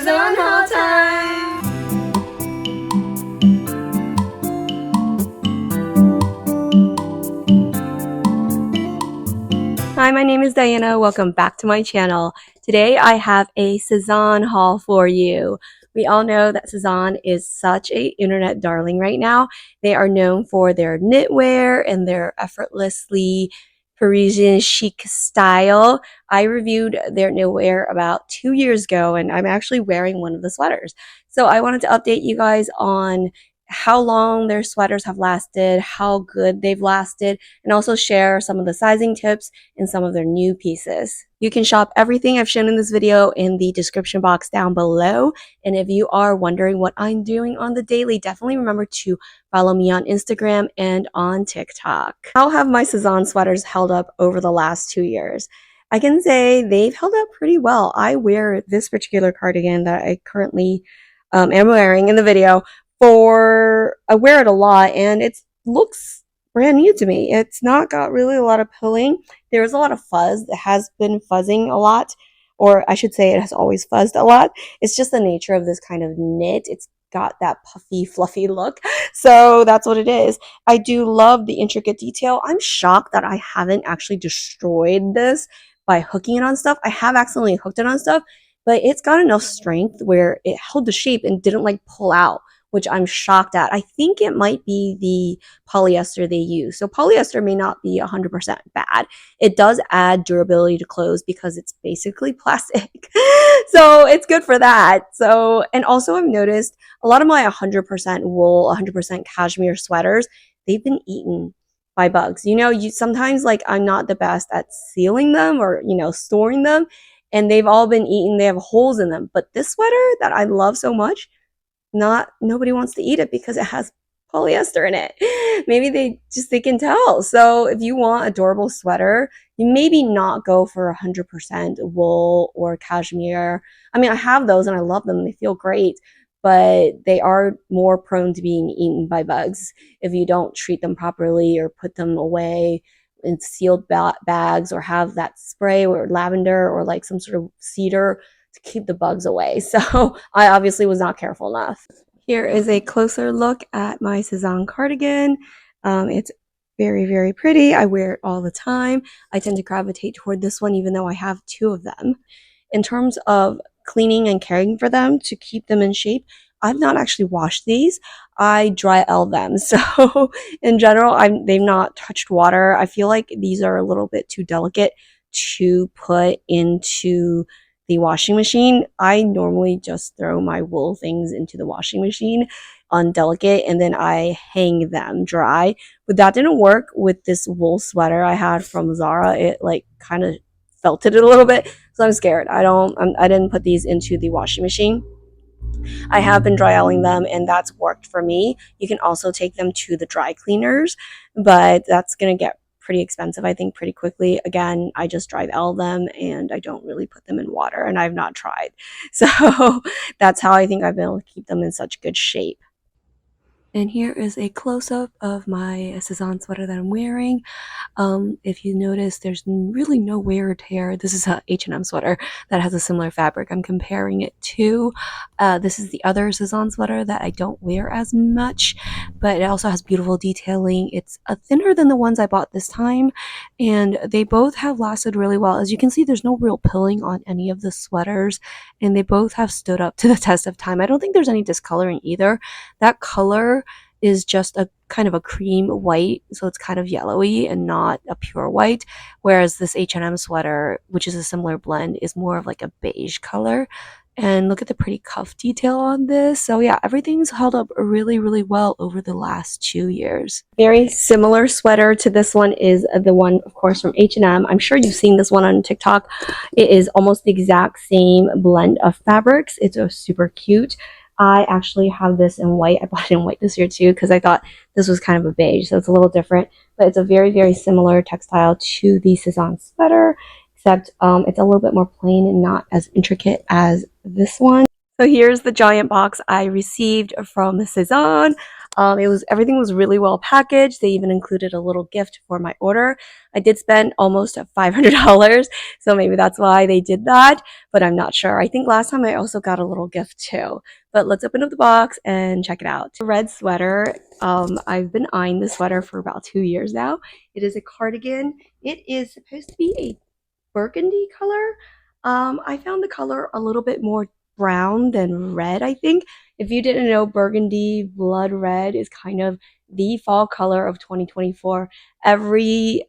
Sezane haul time! Hi, my name is Diana. Welcome back to my channel. Today I have a Sezane haul for you. We all know that Sezane is such an internet darling right now. They are known for their knitwear and their effortlessly Parisian chic style. I reviewed their knitwear about 2 years ago and I'm actually wearing one of the sweaters. So I wanted to update you guys on how long their sweaters have lasted, how good they've lasted, and also share some of the sizing tips and some of their new pieces. You can shop everything I've shown in this video in the description box down below. And if you are wondering what I'm doing on the daily, definitely remember to follow me on Instagram and on TikTok. How have my Sezane sweaters held up over the last 2 years? I can say they've held up pretty well. I wear this particular cardigan that I currently am wearing in the video I wear it a lot and it looks brand new to me. It's not got really a lot of pilling. There is a lot of fuzz. It has been fuzzing a lot, or I should say it has always fuzzed a lot. It's just the nature of this kind of knit. It's got that puffy, fluffy look. So that's what it is. I do love the intricate detail. I'm shocked that I haven't actually destroyed this by hooking it on stuff. I have accidentally hooked it on stuff, but it's got enough strength where it held the shape and didn't like pull out, which I'm shocked at. I think it might be the polyester they use. So polyester may not be 100% bad. It does add durability to clothes because it's basically plastic. So it's good for that. So, and also I've noticed a lot of my 100% wool, 100% cashmere sweaters, they've been eaten by bugs. You know, sometimes like I'm not the best at sealing them or, storing them, and they've all been eaten. They have holes in them. But this sweater that I love so much, nobody wants to eat it because it has polyester in it. Maybe they can tell. So if you want a durable sweater, you maybe not go for 100% wool or cashmere. I mean, I have those and I love them. They feel great, but they are more prone to being eaten by bugs if you don't treat them properly or put them away in sealed bags or have that spray or lavender or like some sort of cedar to keep the bugs away. So I obviously was not careful enough. Here is a closer look at my Sezane cardigan. It's very, very pretty. I wear it all the time. I tend to gravitate toward this one even though I have 2 of them. In terms of cleaning and caring for them to keep them in shape, I've not actually washed these. I dry L them. So in general, they've not touched water. I feel like these are a little bit too delicate to put into the washing machine. I normally just throw my wool things into the washing machine undelicate and then I hang them dry. But that didn't work with this wool sweater I had from Zara. It like kind of felted it a little bit. So I'm scared. I didn't put these into the washing machine. I have been dry owling them and that's worked for me. You can also take them to the dry cleaners, but that's going to get pretty expensive, I think, pretty quickly. Again, I just dry L them and I don't really put them in water and I've not tried. So that's how I think I've been able to keep them in such good shape. And here is a close-up of my Sezane sweater that I'm wearing. If you notice, there's really no wear or tear. This is a H&M sweater that has a similar fabric. I'm comparing it to this is the other Sezane sweater that I don't wear as much, but it also has beautiful detailing. It's thinner than the ones I bought this time, and they both have lasted really well. As you can see, there's no real pilling on any of the sweaters, and they both have stood up to the test of time. I don't think there's any discoloring either. That color is just a kind of a cream white, so it's kind of yellowy and not a pure white, whereas this H&M sweater, which is a similar blend, is more of like a beige color. And look at the pretty cuff detail on this. So yeah, everything's held up really, really well over the last 2 years. Very similar sweater to this one is the one, of course, from H&M. I'm sure you've seen this one on TikTok. It is almost the exact same blend of fabrics. It's super cute. I actually have this in white. I bought it in white this year too because I thought this was kind of a beige, so it's a little different. But it's a very, very similar textile to the Sezane sweater, except it's a little bit more plain and not as intricate as this one. So here's the giant box I received from Sezane. Everything was really well packaged. They even included a little gift for my order. I did spend almost $500, so maybe that's why they did that, but I'm not sure. I think last time I also got a little gift too. But let's open up the box and check it out. Red sweater. I've been eyeing this sweater for about 2 years now. It is a cardigan. It is supposed to be a burgundy color. I found the color a little bit more brown than red, I think. If you didn't know, burgundy, blood red is kind of the fall color of 2024. Every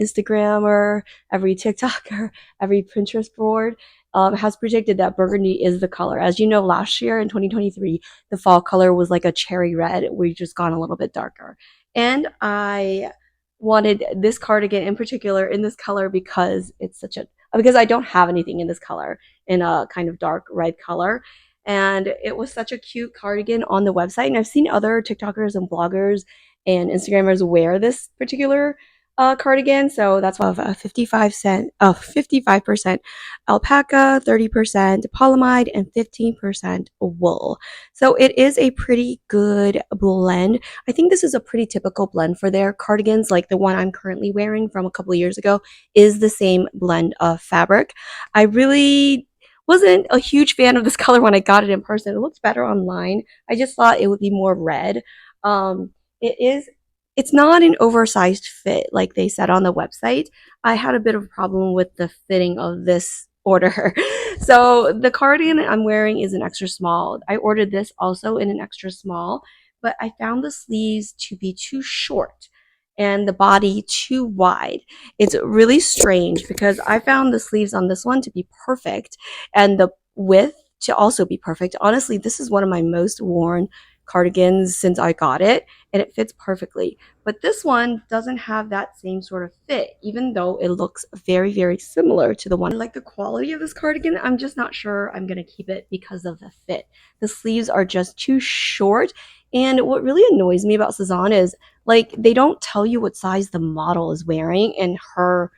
Instagrammer, every TikToker, every Pinterest board has predicted that burgundy is the color. As you know, last year in 2023, the fall color was like a cherry red. We've just gone a little bit darker. And I wanted this cardigan in particular in this color because I don't have anything in this color in a kind of dark red color. And it was such a cute cardigan on the website. And I've seen other TikTokers and bloggers and Instagrammers wear this particular cardigan. So that's why I have a 55% alpaca, 30% polyamide, and 15% wool. So it is a pretty good blend. I think this is a pretty typical blend for their cardigans. Like the one I'm currently wearing from a couple of years ago is the same blend of fabric. I really wasn't a huge fan of this color when I got it in person. It looks better online. I just thought it would be more red. Um, it is. It's not an oversized fit like they said on the website. I had a bit of a problem with the fitting of this order. So the cardigan I'm wearing is an extra small. I ordered this also in an extra small, but I found the sleeves to be too short and the body too wide. It's really strange because I found the sleeves on this one to be perfect and the width to also be perfect. Honestly, this is one of my most worn cardigans since I got it, and it fits perfectly. But this one doesn't have that same sort of fit, even though it looks very, very similar to the one. I like the quality of this cardigan. I'm just not sure I'm going to keep it because of the fit. The sleeves are just too short. And what really annoys me about Sezane is like they don't tell you what size the model is wearing and her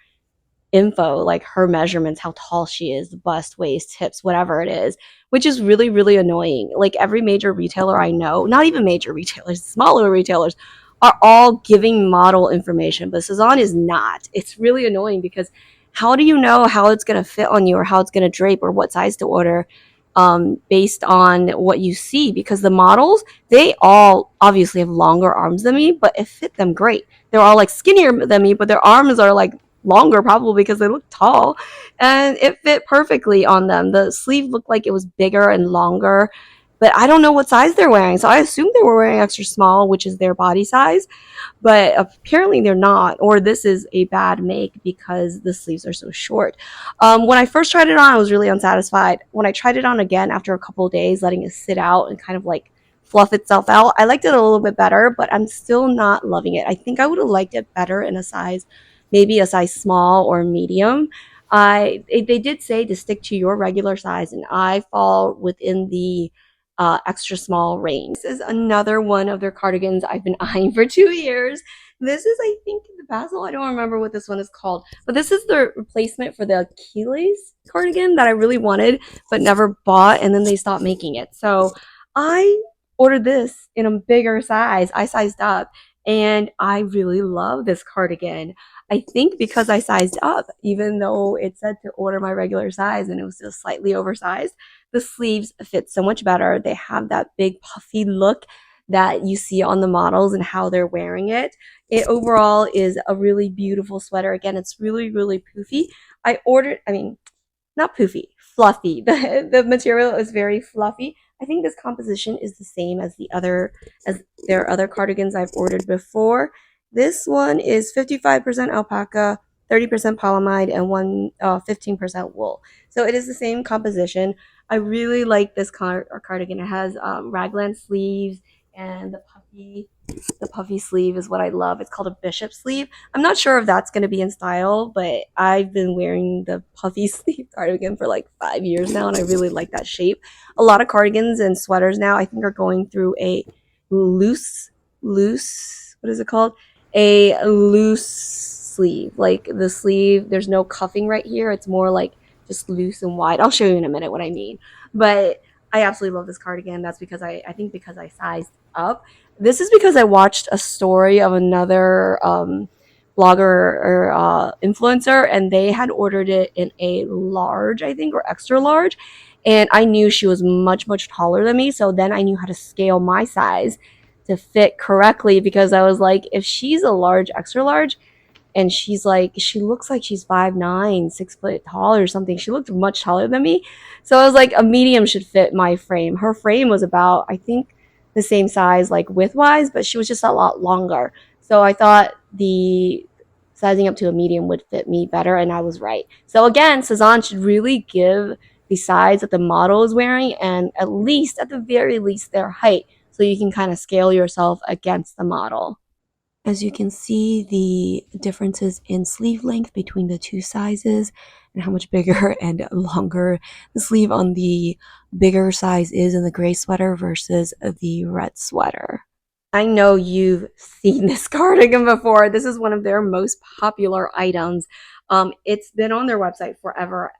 info, like her measurements, how tall she is, bust, waist, hips, whatever it is, which is really, really annoying. Like every major retailer I know, not even major retailers, smaller retailers, are all giving model information, but Sezane is not. It's really annoying because how do you know how it's going to fit on you or how it's going to drape or what size to order based on what you see? Because the models, they all obviously have longer arms than me, but it fit them great. They're all like skinnier than me, but their arms are like longer probably because they look tall and it fit perfectly on them. The sleeve looked like it was bigger and longer, but I don't know what size they're wearing. So I assumed they were wearing extra small, which is their body size, but apparently they're not, or this is a bad make because the sleeves are so short. When I first tried it on, I was really unsatisfied. When I tried it on again after a couple of days, letting it sit out and kind of like fluff itself out, I liked it a little bit better, but I'm still not loving it. I think I would have liked it better in a size, maybe a size small or medium. They did say to stick to your regular size, and I fall within the extra small range. This is another one of their cardigans I've been eyeing for 2 years. This is, I think, the Basile. I don't remember what this one is called, but this is the replacement for the Achilles cardigan that I really wanted but never bought, and then they stopped making it. So I ordered this in a bigger size. I sized up, and I really love this cardigan. I think because I sized up, even though it said to order my regular size and it was just slightly oversized, the sleeves fit so much better. They have that big puffy look that you see on the models and how they're wearing it. It overall is a really beautiful sweater. Again, it's really, really poofy. Not poofy, fluffy. The material is very fluffy. I think this composition is the same as their other cardigans I've ordered before. This one is 55% alpaca, 30% polyamide, and 15% wool. So it is the same composition. I really like this cardigan. It has raglan sleeves and the puffy sleeve is what I love. It's called a bishop sleeve. I'm not sure if that's going to be in style, but I've been wearing the puffy sleeve cardigan for like 5 years now, and I really like that shape. A lot of cardigans and sweaters now, I think, are going through a what is it called? A loose sleeve. Like the sleeve, there's no cuffing right here. It's more like just loose and wide. I'll show you in a minute what I mean. But I absolutely love this cardigan. That's because I think because I sized up. This is because I watched a story of another blogger or influencer, and they had ordered it in a large, I think, or extra large. And I knew she was much, much taller than me. So then I knew how to scale my size to fit correctly because I was like, if she's a large, extra large, and she's like she looks like she's 5'9", 6 foot tall or something. She looked much taller than me. So I was like, a medium should fit my frame. Her frame was about, I think, the same size like width wise, but she was just a lot longer. So I thought the sizing up to a medium would fit me better, and I was right. So again, Sezane should really give the size that the model is wearing, and at least, at the very least, their height, so you can kind of scale yourself against the model. As you can see, the differences in sleeve length between the two sizes and how much bigger and longer the sleeve on the bigger size is in the gray sweater versus the red sweater. I know you've seen this cardigan before. This is one of their most popular items. It's been on their website forever,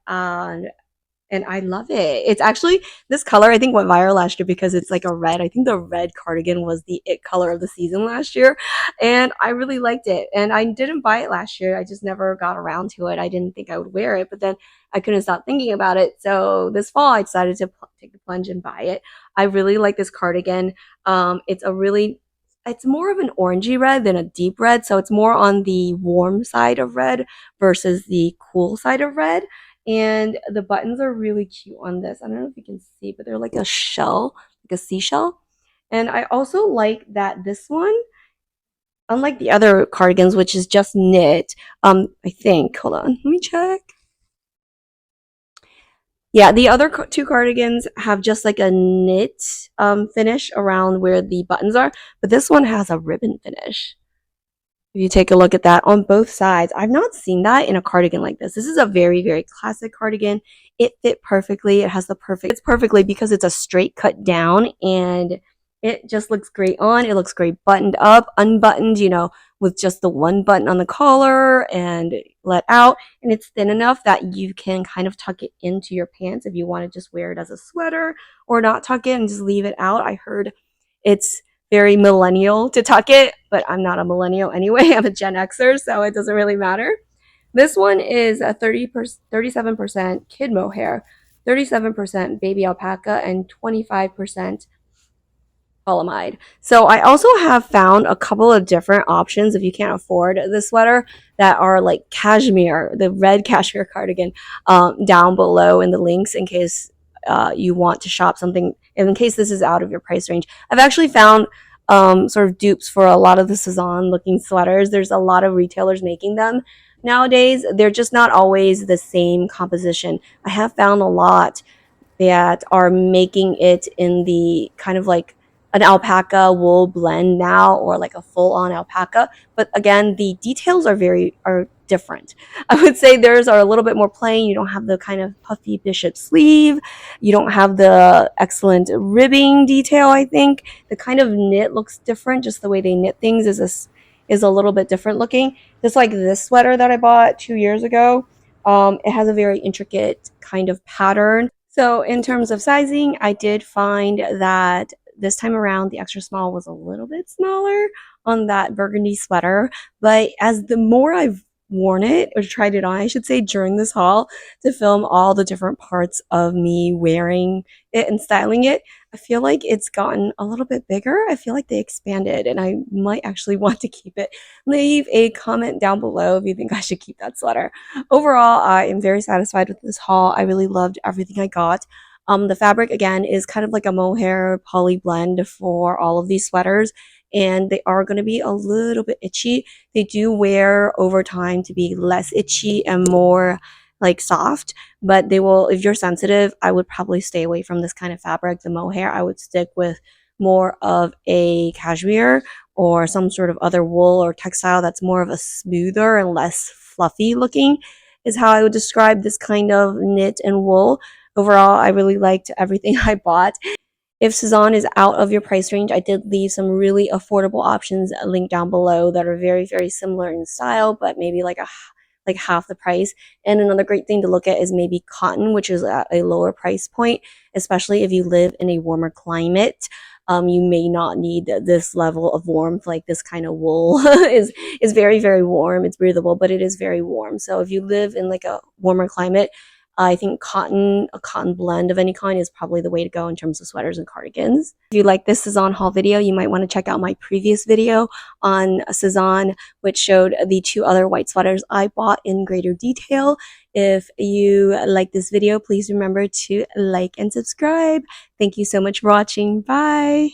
and I love it. It's actually, this color I think went viral last year because it's like a red. I think the red cardigan was the it color of the season last year, and I really liked it. And I didn't buy it last year. I just never got around to it. I didn't think I would wear it, but then I couldn't stop thinking about it. So this fall I decided to take the plunge and buy it. I really like this cardigan. It's more of an orangey red than a deep red, so it's more on the warm side of red versus the cool side of red. And the buttons are really cute on this. I don't know if you can see, but they're like a shell, like a seashell. And I also like that this one, unlike the other cardigans, which is just knit, I think, hold on, let me check. Yeah, the other two cardigans have just like a knit finish around where the buttons are, but this one has a ribbon finish. If you take a look at that on both sides, I've not seen that in a cardigan like this. This is a very, very classic cardigan. It fit perfectly. It has the perfect, it's perfectly because it's a straight cut down, and it just looks great on. It looks great buttoned up, unbuttoned, with just the one button on the collar and let out. And it's thin enough that you can kind of tuck it into your pants if you want to just wear it as a sweater, or not tuck it and just leave it out. I heard it's very millennial to tuck it, but I'm not a millennial anyway. I'm a Gen Xer, so it doesn't really matter. This one is a 37% kid mohair, 37% baby alpaca, and 25% polyamide. So I also have found a couple of different options if you can't afford the sweater that are like cashmere, the red cashmere cardigan, down below in the links in case you want to shop something, in case this is out of your price range. I've actually found sort of dupes for a lot of the Sezane looking sweaters. There's a lot of retailers making them nowadays. They're just not always the same composition. I have found a lot that are making it in the kind of like an alpaca wool blend now, or like a full on alpaca. But again, the details are different. I would say theirs are a little bit more plain. You don't have the kind of puffy bishop sleeve. You don't have the excellent ribbing detail. I think the kind of knit looks different. Just the way they knit things is a little bit different looking. Just like this sweater that I bought 2 years ago. It has a very intricate kind of pattern. So in terms of sizing, I did find that this time around the extra small was a little bit smaller on that burgundy sweater. But as the more I've worn it, or tried it on, I should say, during this haul to film all the different parts of me wearing it and styling it, I feel like it's gotten a little bit bigger. I feel like they expanded, and I might actually want to keep it. Leave a comment down below if you think I should keep that sweater. Overall, I am very satisfied with this haul. I really loved everything I got. The fabric, again, is kind of like a mohair poly blend for all of these sweaters, and they are going to be a little bit itchy. They do wear over time to be less itchy and more like soft, but they will, if you're sensitive, I would probably stay away from this kind of fabric, the mohair. I would stick with more of a cashmere or some sort of other wool or textile that's more of a smoother and less fluffy looking, is how I would describe this kind of knit and wool. Overall, I really liked everything I bought. If Sezane is out of your price range, I did leave some really affordable options linked down below that are very, very similar in style, but maybe like a like half the price. And another great thing to look at is maybe cotton, which is at a lower price point, especially if you live in a warmer climate. You may not need this level of warmth. Like this kind of wool is very, very warm. It's breathable, but it is very warm. So if you live in like a warmer climate, I think a cotton blend of any kind is probably the way to go in terms of sweaters and cardigans. If you like this Sezane haul video, you might want to check out my previous video on Sezane, which showed the 2 other white sweaters I bought in greater detail. If you like this video, please remember to like and subscribe. Thank you so much for watching. Bye!